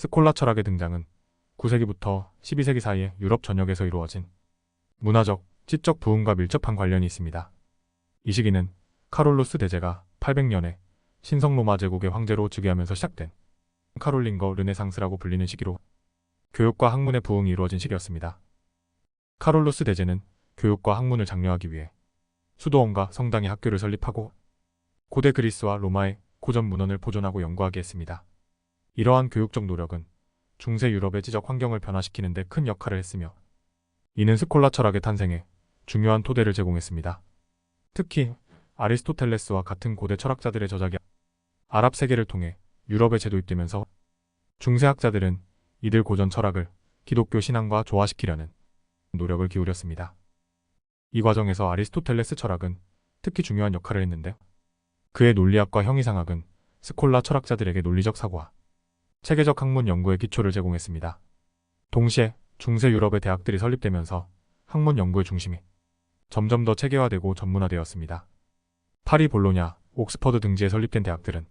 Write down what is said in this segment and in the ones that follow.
스콜라 철학의 등장은 9세기부터 12세기 사이에 유럽 전역에서 이루어진 문화적, 지적 부흥과 밀접한 관련이 있습니다. 이 시기는 카롤루스 대제가 800년에 신성 로마 제국의 황제로 즉위하면서 시작된 카롤링거 르네상스라고 불리는 시기로 교육과 학문의 부흥이 이루어진 시기였습니다. 카롤루스 대제는 교육과 학문을 장려하기 위해 수도원과 성당의 학교를 설립하고 고대 그리스와 로마의 고전 문헌을 보존하고 연구하게 했습니다. 이러한 교육적 노력은 중세 유럽의 지적 환경을 변화시키는 데 큰 역할을 했으며 이는 스콜라 철학의 탄생에 중요한 토대를 제공했습니다. 특히 아리스토텔레스와 같은 고대 철학자들의 저작이 아랍 세계를 통해 유럽에 재도입되면서 중세 학자들은 이들 고전 철학을 기독교 신앙과 조화시키려는 노력을 기울였습니다. 이 과정에서 아리스토텔레스 철학은 특히 중요한 역할을 했는데 그의 논리학과 형이상학은 스콜라 철학자들에게 논리적 사고와 체계적 학문 연구의 기초를 제공했습니다. 동시에 중세 유럽의 대학들이 설립되면서 학문 연구의 중심이 점점 더 체계화되고 전문화되었습니다. 파리, 볼로냐, 옥스퍼드 등지에 설립된 대학들은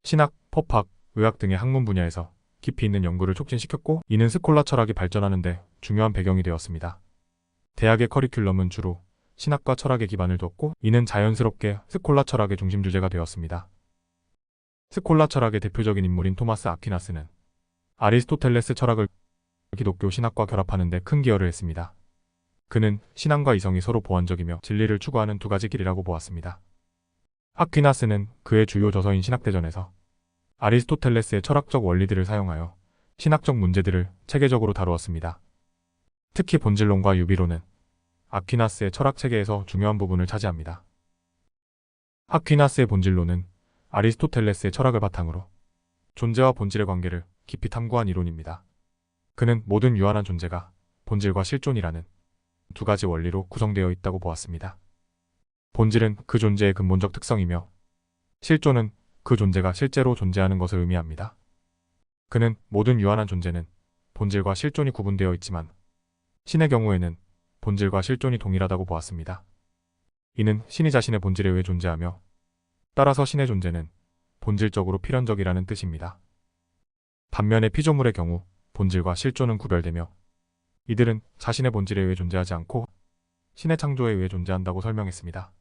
신학, 법학, 의학 등의 학문 분야에서 깊이 있는 연구를 촉진시켰고 이는 스콜라 철학이 발전하는 데 중요한 배경이 되었습니다. 대학의 커리큘럼은 주로 신학과 철학에 기반을 뒀고 이는 자연스럽게 스콜라 철학의 중심 주제가 되었습니다. 스콜라 철학의 대표적인 인물인 토마스 아퀴나스는 아리스토텔레스 철학을 기독교 신학과 결합하는 데 큰 기여를 했습니다. 그는 신앙과 이성이 서로 보완적이며 진리를 추구하는 두 가지 길이라고 보았습니다. 아퀴나스는 그의 주요 저서인 신학대전에서 아리스토텔레스의 철학적 원리들을 사용하여 신학적 문제들을 체계적으로 다루었습니다. 특히 본질론과 유비론은 아퀴나스의 철학 체계에서 중요한 부분을 차지합니다. 아퀴나스의 본질론은 아리스토텔레스의 철학을 바탕으로 존재와 본질의 관계를 깊이 탐구한 이론입니다. 그는 모든 유한한 존재가 본질과 실존이라는 두 가지 원리로 구성되어 있다고 보았습니다. 본질은 그 존재의 근본적 특성이며 실존은 그 존재가 실제로 존재하는 것을 의미합니다. 그는 모든 유한한 존재는 본질과 실존이 구분되어 있지만 신의 경우에는 본질과 실존이 동일하다고 보았습니다. 이는 신이 자신의 본질에 의해 존재하며 따라서 신의 존재는 본질적으로 필연적이라는 뜻입니다. 반면에 피조물의 경우 본질과 실존은 구별되며 이들은 자신의 본질에 의해 존재하지 않고 신의 창조에 의해 존재한다고 설명했습니다.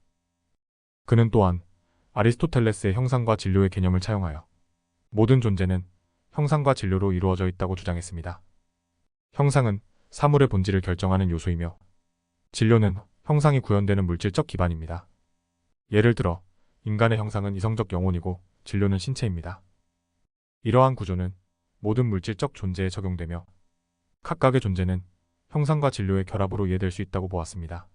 그는 또한 아리스토텔레스의 형상과 진료의 개념을 차용하여 모든 존재는 형상과 진료로 이루어져 있다고 주장했습니다. 형상은 사물의 본질을 결정하는 요소이며 진료는 형상이 구현되는 물질적 기반입니다. 예를 들어 인간의 형상은 이성적 영혼이고 진료는 신체입니다. 이러한 구조는 모든 물질적 존재에 적용되며 각각의 존재는 형상과 진료의 결합으로 이해될 수 있다고 보았습니다.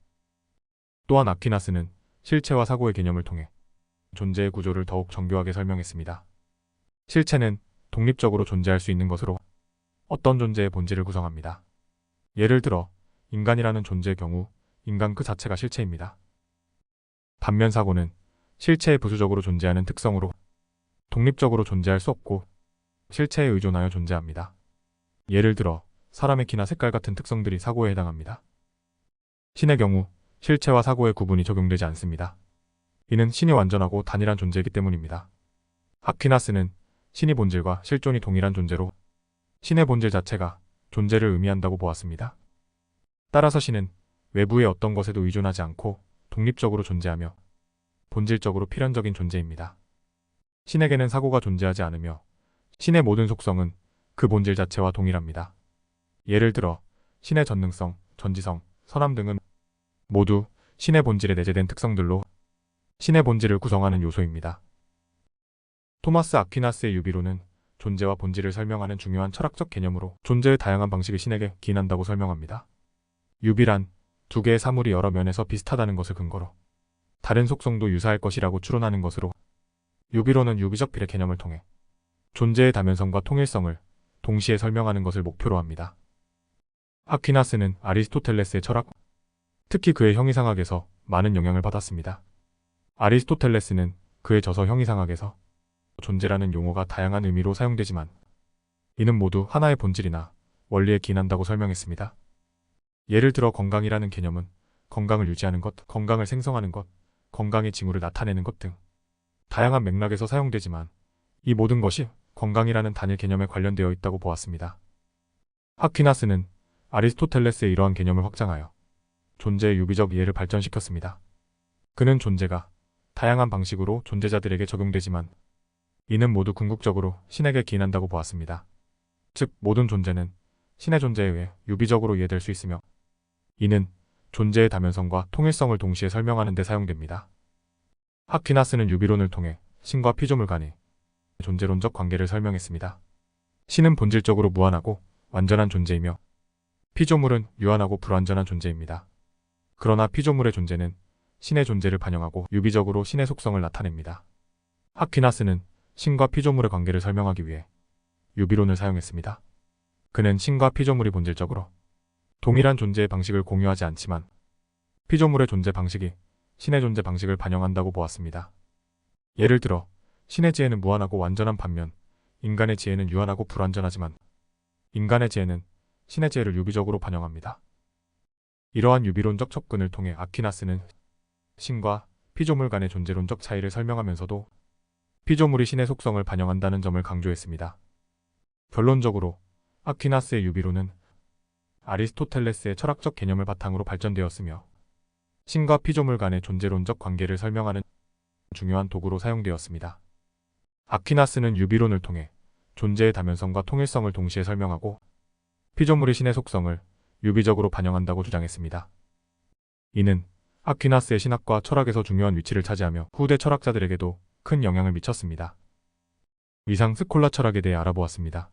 또한 아퀴나스는 실체와 사고의 개념을 통해 존재의 구조를 더욱 정교하게 설명했습니다. 실체는 독립적으로 존재할 수 있는 것으로 어떤 존재의 본질을 구성합니다. 예를 들어 인간이라는 존재의 경우 인간 그 자체가 실체입니다. 반면 사고는 실체에 부수적으로 존재하는 특성으로 독립적으로 존재할 수 없고 실체에 의존하여 존재합니다. 예를 들어 사람의 키나 색깔 같은 특성들이 사고에 해당합니다. 신의 경우 실체와 사고의 구분이 적용되지 않습니다. 이는 신이 완전하고 단일한 존재이기 때문입니다. 아퀴나스는 신의 본질과 실존이 동일한 존재로 신의 본질 자체가 존재를 의미한다고 보았습니다. 따라서 신은 외부의 어떤 것에도 의존하지 않고 독립적으로 존재하며 본질적으로 필연적인 존재입니다. 신에게는 사고가 존재하지 않으며 신의 모든 속성은 그 본질 자체와 동일합니다. 예를 들어 신의 전능성, 전지성, 선함 등은 모두 신의 본질에 내재된 특성들로 신의 본질을 구성하는 요소입니다. 토마스 아퀴나스의 유비론은 존재와 본질을 설명하는 중요한 철학적 개념으로 존재의 다양한 방식을 신에게 기인한다고 설명합니다. 유비란 두 개의 사물이 여러 면에서 비슷하다는 것을 근거로 다른 속성도 유사할 것이라고 추론하는 것으로 유비론은 유기적 비례 개념을 통해 존재의 다면성과 통일성을 동시에 설명하는 것을 목표로 합니다. 아퀴나스는 아리스토텔레스의 철학, 특히 그의 형이상학에서 많은 영향을 받았습니다. 아리스토텔레스는 그의 저서 형이상학에서 존재라는 용어가 다양한 의미로 사용되지만 이는 모두 하나의 본질이나 원리에 기인한다고 설명했습니다. 예를 들어 건강이라는 개념은 건강을 유지하는 것, 건강을 생성하는 것, 건강의 징후를 나타내는 것 등 다양한 맥락에서 사용되지만 이 모든 것이 건강이라는 단일 개념에 관련되어 있다고 보았습니다. 아퀴나스는 아리스토텔레스의 이러한 개념을 확장하여 존재의 유비적 이해를 발전시켰습니다. 그는 존재가 다양한 방식으로 존재자들에게 적용되지만 이는 모두 궁극적으로 신에게 기인한다고 보았습니다. 즉, 모든 존재는 신의 존재에 의해 유비적으로 이해될 수 있으며 이는 존재의 다면성과 통일성을 동시에 설명하는 데 사용됩니다. 아퀴나스는 유비론을 통해 신과 피조물 간의 존재론적 관계를 설명했습니다. 신은 본질적으로 무한하고 완전한 존재이며 피조물은 유한하고 불완전한 존재입니다. 그러나 피조물의 존재는 신의 존재를 반영하고 유비적으로 신의 속성을 나타냅니다. 아퀴나스는 신과 피조물의 관계를 설명하기 위해 유비론을 사용했습니다. 그는 신과 피조물이 본질적으로 동일한 존재의 방식을 공유하지 않지만 피조물의 존재 방식이 신의 존재 방식을 반영한다고 보았습니다. 예를 들어 신의 지혜는 무한하고 완전한 반면 인간의 지혜는 유한하고 불완전하지만 인간의 지혜는 신의 지혜를 유비적으로 반영합니다. 이러한 유비론적 접근을 통해 아퀴나스는 신과 피조물 간의 존재론적 차이를 설명하면서도 피조물이 신의 속성을 반영한다는 점을 강조했습니다. 결론적으로 아퀴나스의 유비론은 아리스토텔레스의 철학적 개념을 바탕으로 발전되었으며 신과 피조물 간의 존재론적 관계를 설명하는 중요한 도구로 사용되었습니다. 아퀴나스는 유비론을 통해 존재의 다면성과 통일성을 동시에 설명하고 피조물이 신의 속성을 유비적으로 반영한다고 주장했습니다. 이는 아퀴나스의 신학과 철학에서 중요한 위치를 차지하며 후대 철학자들에게도 큰 영향을 미쳤습니다. 이상 스콜라 철학에 대해 알아보았습니다.